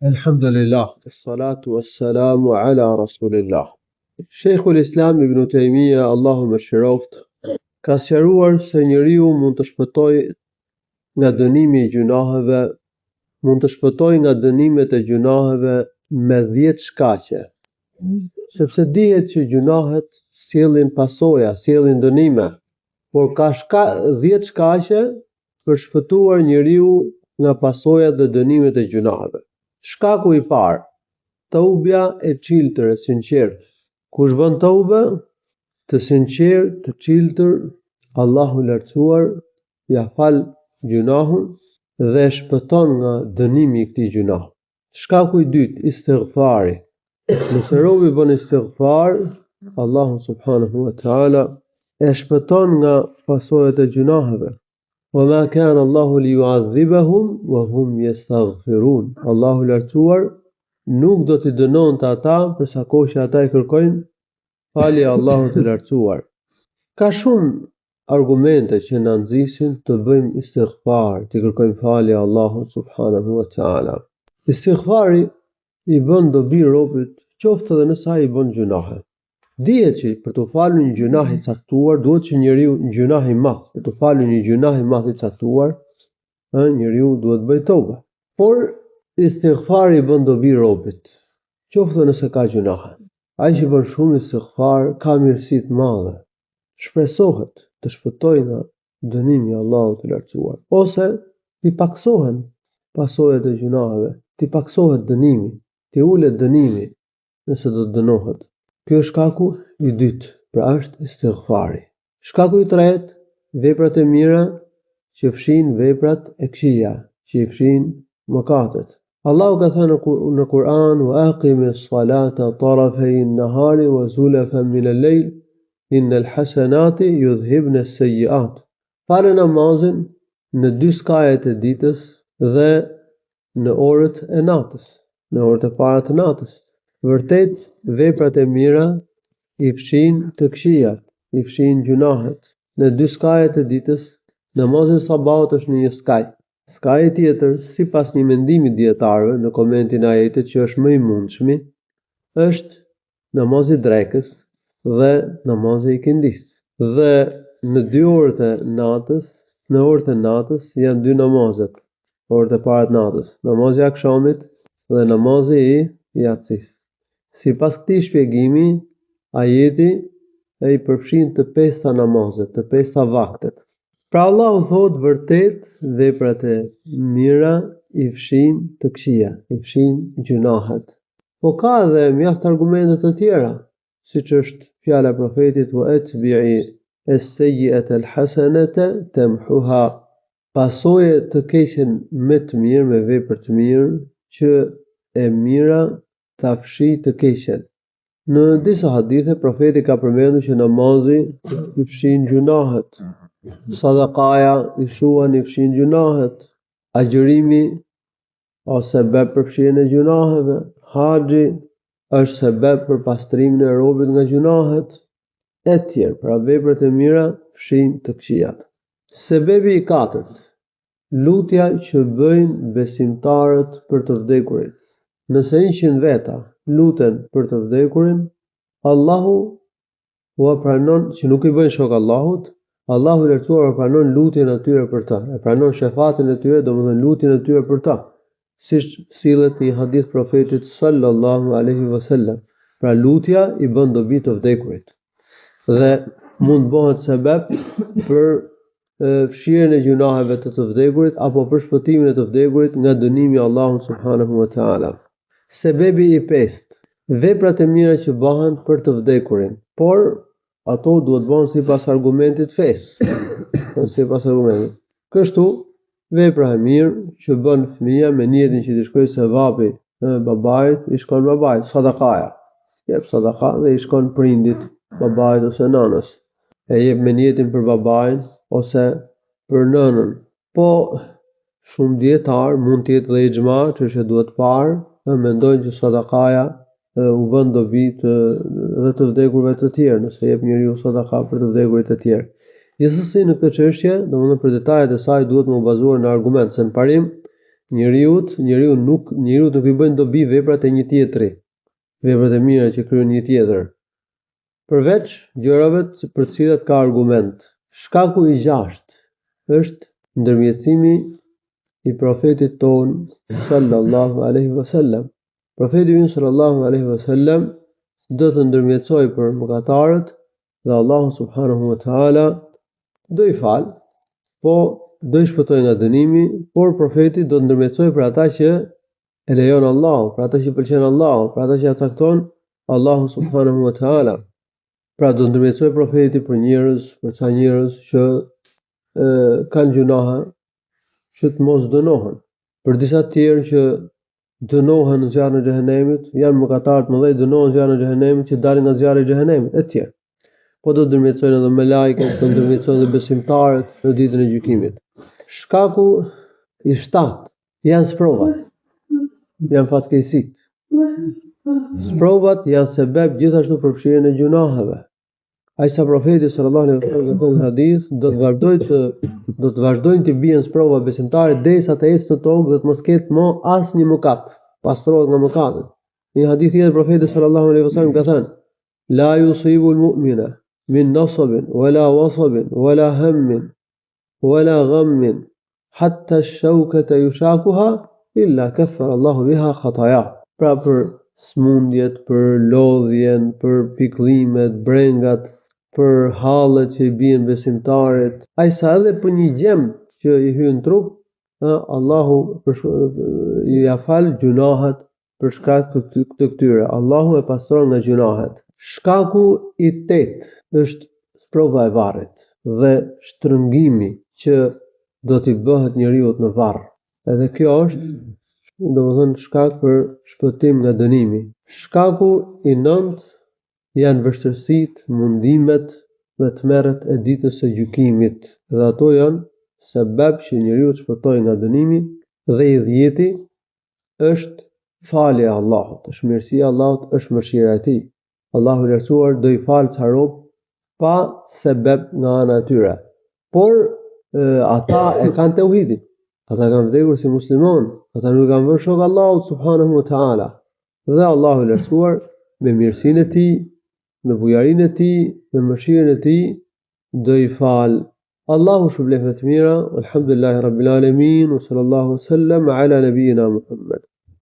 Alhamdulillah, salatu wassalamu ala rasulillah. Sheikhul Islam Ibn Taymija, Allahu më shëroft, ka sqaruar se njeriu mund të shpëtojë nga dënimi i gjunaheve, mund të shpëtojë nga dënimet e gjunaheve me 10 shkaqe. Sepse dihet që gjunahet sjellin pasoja, sjellin dënime, por ka 10 shkaqe për shpëtuar njeriu nga pasojat dhe dënimet e gjunaheve. Shkaku i parë, taubja e çiltër e sinqert. Kush bën taube, të sinqert, të çiltër, Allahu i lartësuar ja fal gjunahun dhe e shpëton nga dënimi i këtij gjunahi. Shkaku i dytë, istighfari. Nëse robi bën istighfar, Allahu subhanahu wa taala e shpëton nga pasojat e gjunaheve. وما كان الله ليعذبهم وهم يستغفرون. Allahu i lartësuar nuk do t'i dënonte ata për sa kohë që ata i kërkojnë falje Allahut të lartësuar. Ka shumë argumente që na nxisin të bëjmë istighfar, të kërkojmë falje Allahut subhanahu wa taala. Istighfari i bën dobi robit, qoftë edhe nëse ai i bën gjunahe. Dihet që për të falur një gjunah i caktuar, duhet që njeriu një gjunah i madh, për të falur një gjunah i madh i caktuar, njeriu duhet bëj toba. Por istighfari bën dobi robit, qoftë nëse ka gjunahe. Ai që bën shumë istighfar ka mirësi të mëdha. Shpresohet të shpëtojë nga dënimi i Allahut të lartësuar, ose t'i paksohen pasojat e gjunaheve, t'i paksohet dënimi, t'i ulet dënimi nëse do të dënohet. Kjo është shkaku i dytë, pra është istighfari. Shkaku i tretë, veprat e mira që fshin veprat e këqija, që i fshin mëkatet. Allahu ka thënë në Kur'an: "Wa aqimis salata tarafay an-nahari wa zulafan min al-layl, innal hasanati yudhhibna as-sayyi'at." Falë namazin në 2 skajet e ditës dhe në orët e natës, në orët e para të natës. Vërtet, veprat e mira i fshin të këqijat, i fshin gjunahet. Në 2 skajet e ditës, namazi i sabahut është në një skaj. Skaji tjetër, sipas një mendimi dietarëve në komentin e ajetit që është më i mundshmi, është namazi i drekës dhe namazi i ikindis. Dhe në 2 orët e natës, në orët e natës janë 2 namazet, orët e para të natës, namazi i akşamit dhe namazi i yatsis. Sipas këtij shpjegimi, ajeti i përfshin të 5 namazet, të 5 vaktet. Pra Allahu thotë vërtet veprat e mira i fshin të këqija, i fshin gjunahet. Po ka edhe mjaft argumente të tjera, siç është fjala e profetit: "Wa atbi'i as-sayyi'ata al-hasanata tamhuha." Pasoje të keqen me të mirë, me vepër të mirë, që e mira ta fshi të keqen. Në disa hadithe profeti ka përmendur që namazi i fshin gjunahet, sadakaja i shuan i fshin gjunahet, agjërimi ose sebeb për fshirjen e gjunaheve, haxhi është sebeb për pastrimin e robit nga gjunahet, e tjerë. Pra veprat e mira fshin të këqijat. Sebebi i katërt, lutja që bëjnë besimtarët për të vdekurin. Nëse 100 veta luten për të vdekurin, Allahu ua pranon, që nuk i bëjnë shok Allahut, Allahu i lartësuar pranon lutjen e tyre për ta, e pranon shefatin e tyre, domethënë lutjen e tyre për ta, siç sillet në hadith profetit sallallahu alaihi wasallam. Pra lutja i bën dobi të vdekurit dhe mund bëhet sebeb për fshirjen e gjunaheve të vdekurit apo për shpëtimin e të vdekurit nga dënimi i Allahut subhanahu wa taala. Sebebi i pestë, veprat e mira që bëhen për të vdekurin, por ato duhet bëhen sipas argumentit fesë, sipas argumentit. Kështu, vepra e mirë që bën fëmia me niyetin që të shkojë sevapi babait, i shkon babait, sadakaja. Jep sadaka dhe i shkon prindit, babait ose nanës. E jep me niyetin për babain ose për nënën. Po shumë dietar mund të jetë dhe ixhma, çështja duhet parë, mendojnë që sadakaja u bën dobi dhe të vdekurve të tjerë, nëse jep njeriu sadaka për të vdekurit të tjerë. Gjithsesi në këtë çështje, domethënë për detajet e saj duhet të bazuar në argument, se në parim njeriu nuk I bën dobi veprat e një tjetri, veprat e mira që kryen një tjetër, përveç gjërave për të cilat ka argument. Shkaku I gjashtë është ndërmjetësimi I profetit ton sallallahu alaihi wasallam. Profeti ynë sallallahu alaihi wasallam do të ndërmjetësoj për mëkatarët dhe Allahu subhanahu wa taala do I fal, po do I shpëtoj nga dënimi, por profeti do të ndërmjetësoj për ata që e lejon Allahu, për ata që pëlqen Allahu, për ata që ja cakton Allahu subhanahu wa taala. Pra do ndërmjetësoj profeti për ca njerëz që kanë gjunahe që të mos dënohen. Për disa të tjerë që dënohen në zjarrin e xhehenemit, janë mëkatarë të mëdhenj, dënohen në zjarrin e xhehenemit që dalin nga zjarri I xhehenemit e tjerë. Po do ndërmjetësojnë edhe melajket, do ndërmjetësojnë edhe besimtarët në ditën e gjykimit. Shkaku I shtatë janë sprovat, janë fatkeqësitë. Sprovat janë sebeb gjithashtu për fshirjen e gjunaheve. Ai sa profeti sallallahu alaihi wasallam në hadith do të vazhdojnë të bien sprova besimtarët derisa të ecë në tokë dhe të mos ketë më asnjë mëkat, pastrohet nga mëkatet. Në një hadith tjetër profeti sallallahu alaihi wasallam ka thënë: "La yusibu al-mu'mina min nasabin wala wasabin wala hammin wala ghammin hatta ash-shawkata yushakuha illa kaffara Allahu biha khatayah." Pra për smundjet, për lodhjen, për pikëllimet, brengat, për hallet që I bien besimtarit, ai sa edhe për një gjem që I hyn trup, Allahu ja fal gjunahet për shkak të këtyre. Allahu e pastron nga gjunahet. Shkaku I tetë është sprova e varrit dhe shtrëngimi që do t'i bëhet njeriu në varr. Edhe kjo është domethënë shkak për shpëtim nga dënimi. Shkaku I nëntë janë vështirësitë, mundimet dhe tmerret e ditës së gjykimit. Dhe ato janë sebeb që njeriu të shpëtojë nga dënimi, dhe I dhjeti është falja e Allahut, është mirësia e Allahut, është mëshira e Tij. Allahu I lartësuar do I falë ca rob pa sebeb nga ana e tyre. Por ata e kanë tauhidin. Ata kanë vdekur si musliman, ata nuk kanë vënë shok Allahut subhanahu wa taala. Dhe Allahu I lartësuar me mirësinë e Tij, me bujarinë e Tij, me mëshirën e Tij do I falë. Allahu shpëlbeft të mira, alhamdulillahi rabbil alamin, wa sallallahu sallam ala nabiyyina Muhammad.